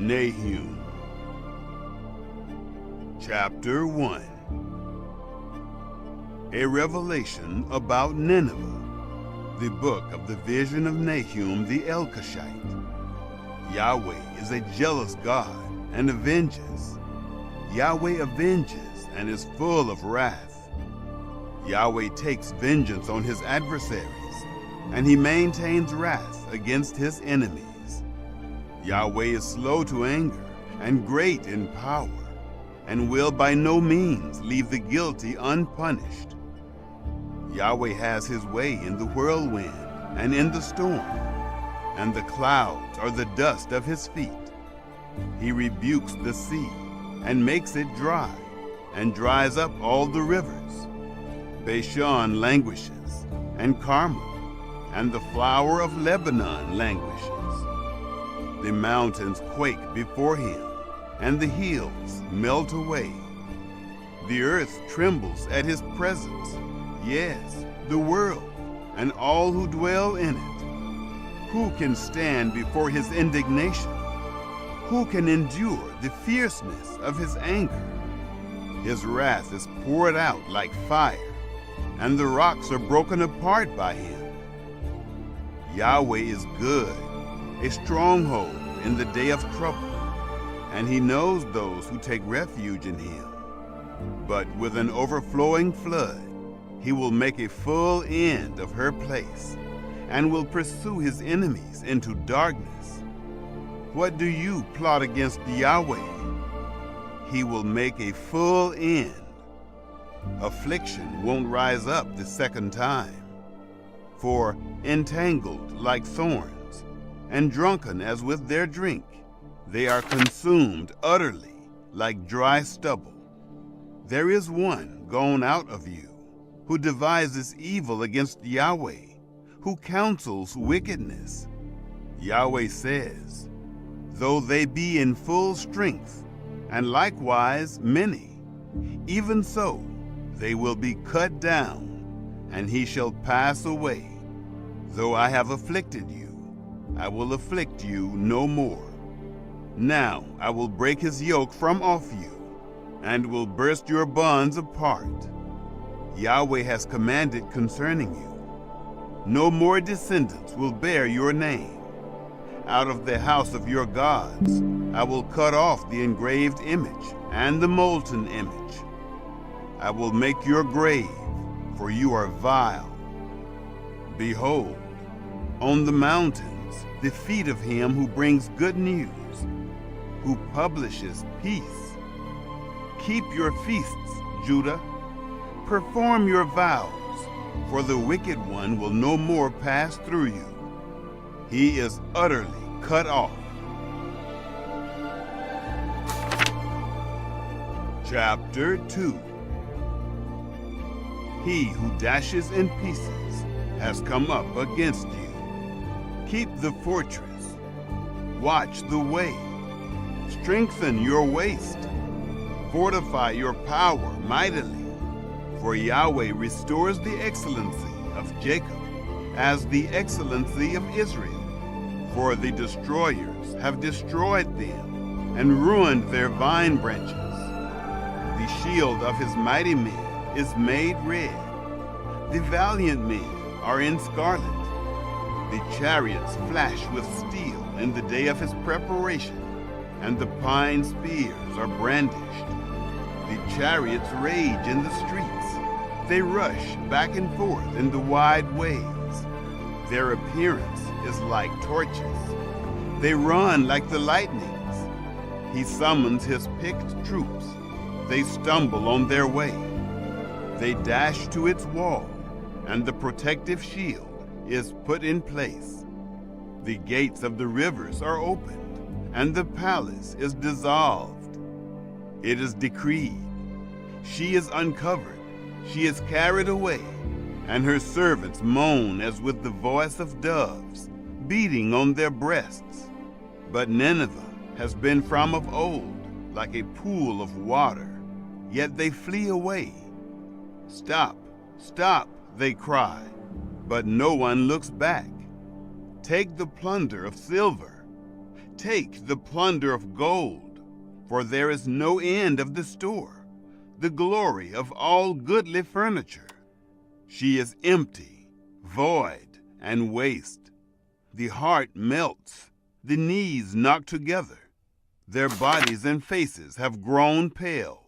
Nahum, Chapter 1. A revelation about Nineveh, the book of the vision of Nahum the Elkoshite. Yahweh is a jealous God and avenges. Yahweh avenges and is full of wrath. Yahweh takes vengeance on his adversaries, and he maintains wrath against his enemies. Yahweh is slow to anger and great in power, and will by no means leave the guilty unpunished. Yahweh has his way in the whirlwind and in the storm, and the clouds are the dust of his feet. He rebukes the sea and makes it dry, and dries up all the rivers. Bashan languishes, and Carmel, and the flower of Lebanon languishes. The mountains quake before him, and the hills melt away. The earth trembles at his presence, yes, the world, and all who dwell in it. Who can stand before his indignation? Who can endure the fierceness of his anger? His wrath is poured out like fire, and the rocks are broken apart by him. Yahweh is good, a stronghold in the day of trouble, and he knows those who take refuge in him. But with an overflowing flood, he will make a full end of her place, and will pursue his enemies into darkness. What do you plot against Yahweh? He will make a full end. Affliction won't rise up the second time. For entangled like thorns, and drunken as with their drink, they are consumed utterly like dry stubble. There is one gone out of you, who devises evil against Yahweh, who counsels wickedness. Yahweh says, though they be in full strength, and likewise many, even so they will be cut down, and he shall pass away. Though I have afflicted you, I will afflict you no more. Now I will break his yoke from off you, and will burst your bonds apart. Yahweh has commanded concerning you. No more descendants will bear your name. Out of the house of your gods I will cut off the engraved image and the molten image. I will make your grave, for you are vile. Behold, on the mountains the feet of him who brings good news, who publishes peace. Keep your feasts, Judah. Perform your vows, for the wicked one will no more pass through you. He is utterly cut off. Chapter 2. He who dashes in pieces has come up against you. Keep the fortress. Watch the way. Strengthen your waist. Fortify your power mightily. For Yahweh restores the excellency of Jacob as the excellency of Israel. For the destroyers have destroyed them and ruined their vine branches. The shield of his mighty men is made red. The valiant men are in scarlet. The chariots flash with steel in the day of his preparation, and the pine spears are brandished. The chariots rage in the streets. They rush back and forth in the wide ways. Their appearance is like torches. They run like the lightnings. He summons his picked troops. They stumble on their way. They dash to its wall, and the protective shield is put in place. The gates of the rivers are opened, and the palace is dissolved. It is decreed. She is uncovered. She is carried away, and her servants moan as with the voice of doves, beating on their breasts. But Nineveh has been from of old, like a pool of water, yet they flee away. Stop, stop, they cry, but no one looks back. Take the plunder of silver. Take the plunder of gold, for there is no end of the store, the glory of all goodly furniture. She is empty, void, and waste. The heart melts, the knees knock together. Their bodies and faces have grown pale.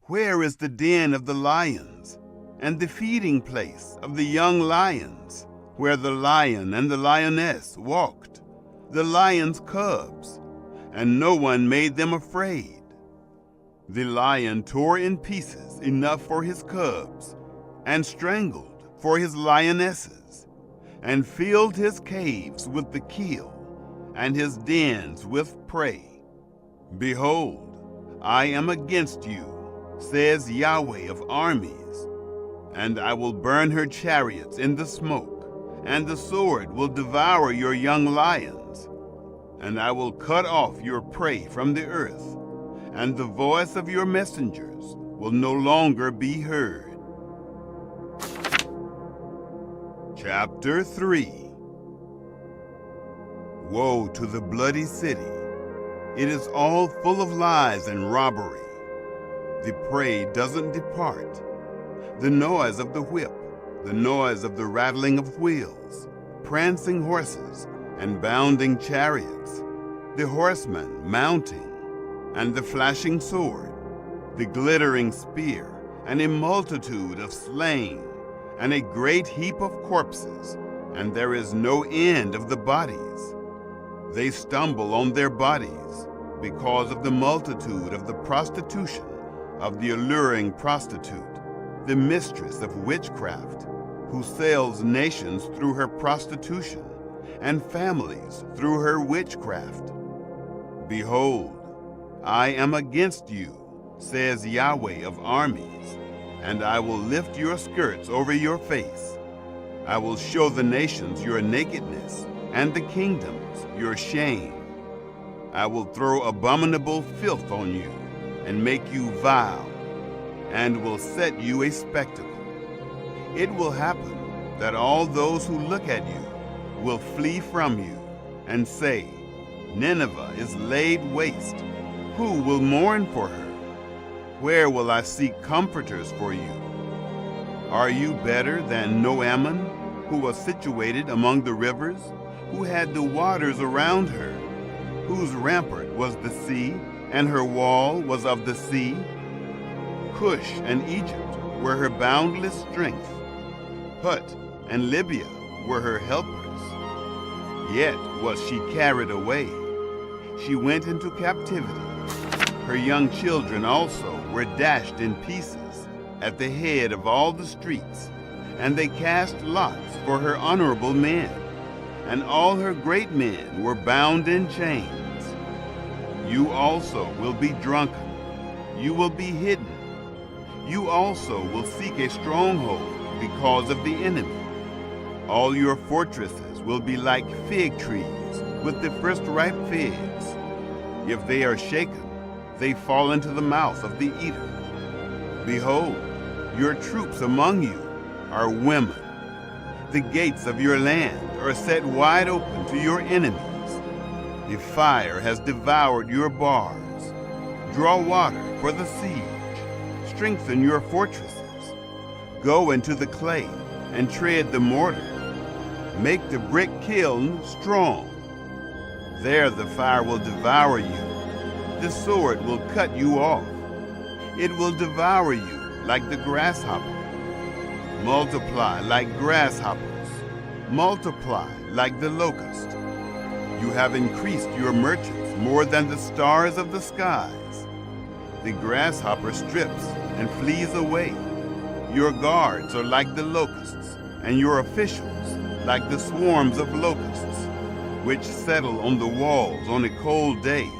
Where is the den of the lions, and the feeding place of the young lions, where the lion and the lioness walked, the lion's cubs, and no one made them afraid? The lion tore in pieces enough for his cubs, and strangled for his lionesses, and filled his caves with the kill, and his dens with prey. Behold, I am against you, says Yahweh of armies, and I will burn her chariots in the smoke, and the sword will devour your young lions. And I will cut off your prey from the earth, and the voice of your messengers will no longer be heard. Chapter 3. Woe to the bloody city! It is all full of lies and robbery. The prey doesn't depart. The noise of the whip, the noise of the rattling of wheels, prancing horses and bounding chariots, the horseman mounting, and the flashing sword, the glittering spear, and a multitude of slain, and a great heap of corpses, and there is no end of the bodies. They stumble on their bodies because of the multitude of the prostitution of the alluring prostitute, the mistress of witchcraft, who sells nations through her prostitution, and families through her witchcraft. Behold, I am against you, says Yahweh of armies, and I will lift your skirts over your face. I will show the nations your nakedness, and the kingdoms your shame. I will throw abominable filth on you, and make you vile, and will set you a spectacle. It will happen that all those who look at you will flee from you, and say, Nineveh is laid waste. Who will mourn for her? Where will I seek comforters for you? Are you better than Nahum, who was situated among the rivers, who had the waters around her, whose rampart was the sea, and her wall was of the sea? Cush and Egypt were her boundless strength. Put and Libya were her helpers. Yet was she carried away. She went into captivity. Her young children also were dashed in pieces at the head of all the streets, and they cast lots for her honorable men, and all her great men were bound in chains. You also will be drunken. You will be hidden. You also will seek a stronghold because of the enemy. All your fortresses will be like fig trees with the first ripe figs. If they are shaken, they fall into the mouth of the eater. Behold, your troops among you are women. The gates of your land are set wide open to your enemies. The fire has devoured your bars. Draw water for the siege. Strengthen your fortresses. Go into the clay and tread the mortar. Make the brick kiln strong. There the fire will devour you. The sword will cut you off. It will devour you like the grasshopper. Multiply like grasshoppers. Multiply like the locust. You have increased your merchants more than the stars of the skies. The grasshopper strips and flees away. Your guards are like the locusts, and your officials like the swarms of locusts, which settle on the walls on a cold day.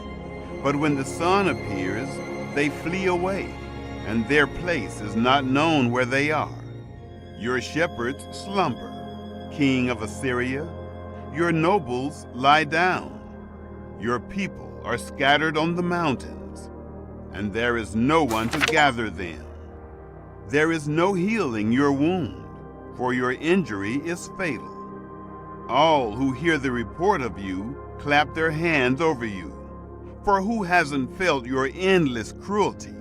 But when the sun appears, they flee away, and their place is not known where they are. Your shepherds slumber, king of Assyria. Your nobles lie down. Your people are scattered on the mountains, and there is no one to gather them. There is no healing your wound, for your injury is fatal. All who hear the report of you clap their hands over you. For who hasn't felt your endless cruelty?